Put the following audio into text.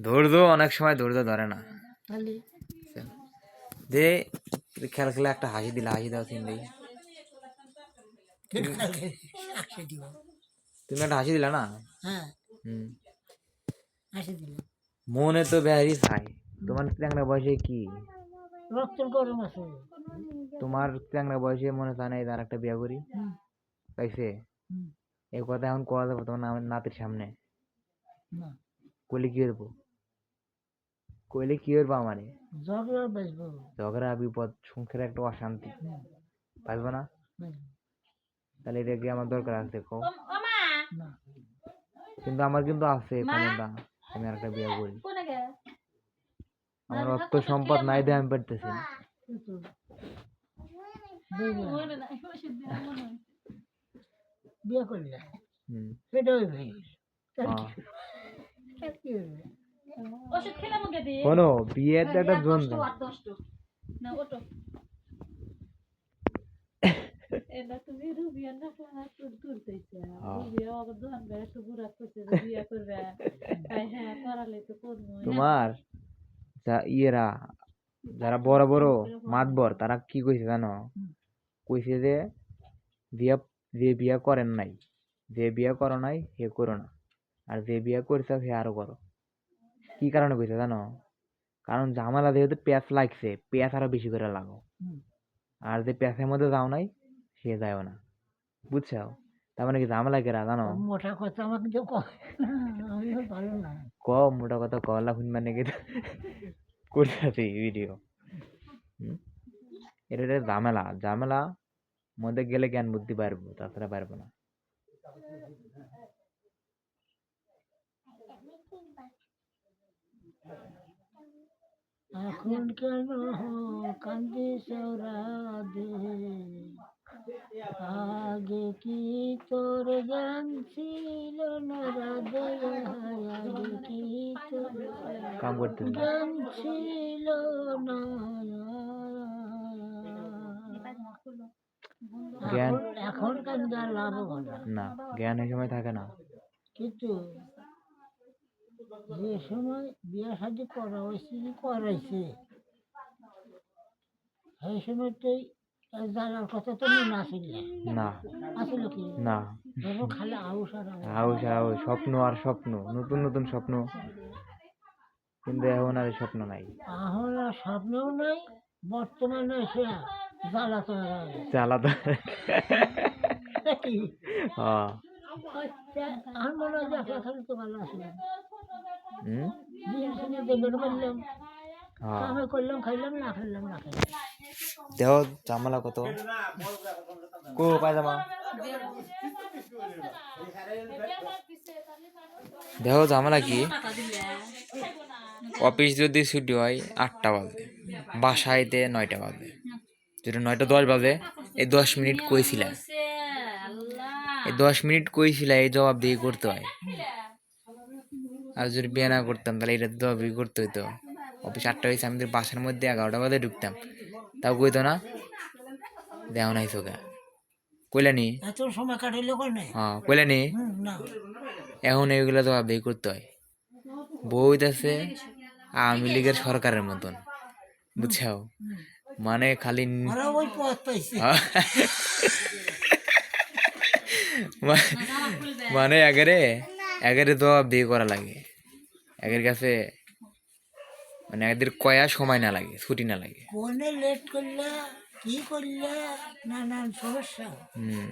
ধৈর্য অনেক সময় ধৈর্য ধরে না। তাহলে যে খেলা খেলা একটা হাসি দিলা, হাসি দাও তিন দিই। হাসি দিব। তুমি একটা হাসি দিলা না? হ্যাঁ, হুম। হাসি দিলাম। মনে তো বেহারি চাই। তোমার চ্যাংড়া বয়সে কি? রক্ত গরম আছে। তোমার চ্যাংড়া বয়সে মনে চায় না তার একটা বিয়া করি? পাইছে? হুম, এই কথা এখন কওয়া যাবে তোমার নাতির সামনে? না, কইলে কি হইব? কইলে কি হইব আমারে? ঝগড়া বাঁচবো। ঝগড়া বিপদ সংসারে একটা অশান্তি পারবো না? তাহলে এটা কি আমার দরকার আছে কও? না, কিন্তু আমার কিন্তু আছে ক্ষমতা, আমি আর একটা বিয়ে করি। আমার অর্থ সম্পদ নাই দিয়ে আমি পারতেছি না। কিন্তু বিয়ে বিয়ে করলে হুম। সেটাই ভাই। হ্যাঁ। কি হবে? শোনো, বিয়ে তো একটা দ্বন্দ্ব। তোমার ইয়েরা যারা বড় বড় মাতবর তারা কি কইছে জানো? কইছে যে বিয়া, যে বিয়া করেন নাই, যে বিয়া করো নাই হে করো না, আর যে বিয়া করছে সে আরো করো। কি কারণে কইছে জানো? কারণ ঝামেলা যেহেতু প্যাঁচ লাগছে, প্যাঁচ আরো বেশি করে লাগো। আর যে প্যাঁচের মধ্যে যাও নাই সে যায়ও না। বুঝছো? তার মানে কি ঝামেলা কেরা জানো? মোটা কথা আমাকে কেউ কয় না, আমিও পারো না। ক মোটা কথা কলা শুন মানে কি করতেছি ভিডিও। এটা একটা ঝামেলা, ঝামেলা মধ্যে গেলে জ্ঞান বুদ্ধি পারবো, তাছাড়া পারবো না। এখন কেন কান্দিস রাধে, আগে কি তোর জ্ঞান ছিল না রাধে, আগে কি তোর কাম করতেছি জ্ঞান ছিল না। জ্ঞান এখন কান্দা লাভ হবে না। না, জ্ঞান এই সময় থাকে না। কিন্তু যে সময় বিয়ে শাদী করা হয়েছে করাইছে সেই সময়টাই জানার কথা তো মনে আসিল না আসিল কি না, ধরো খালি আউস আর আউস। হাউস হাউস স্বপ্ন আর স্বপ্ন, নতুন নতুন স্বপ্ন, কিন্তু এখন আর এই স্বপ্ন নাই। এখন আর স্বপ্নও নাই, বর্তমানে এসে জ্বালা তৈরি হয়। জ্বালা তো কি হ্যাঁ। আমার মনে হয় যে আপনার খালি তো ভালো আসলেন, হুম। দিন শুনে দেবেন বললাম, হ্যাঁ, কামে করলাম খাইলাম, না খাইলাম না খাইলাম। দেহ ঝামেলা কত কো পায়জামা, দেহ ঝামেলা কি? অফিস যদি ছুটি হয় 8টা বাজে, বাসাইতে 9টা বাজে, যদি 9টা 10 বাজে, এই 10 মিনিট কইছিলা, এই 10 মিনিট কইছিলা, এই জবাব দিয়ে করতে হয়। আর যদি বিয়ে না করতাম তাহলে এটা জবাব দিয়ে করতে হইতো। অফিস 8টা হয়েছে, আমাদের বাসার মধ্যে 11টা বাজে ঢুকতাম, তাও কইতো না দেও নাই চোখে, কইলানি। এত সময় কাটাইলে কই নাই। হ্যাঁ কইলানি। না এখন এইগুলা জবাব দিয়ে করতে হয়। বউত আছে আওয়ামী লীগের সরকারের মতন, বুঝছো? মানে খালি ওরা ওই পথ পাইছে। মানে এগারে এগারে জবাব দিয়ে করা লাগে, একের কাছে মানে এদের কয়া সময় না লাগে, ছুটি না লাগে। কোনে লেট করলে কি করলে নানান সমস্যা। হুম।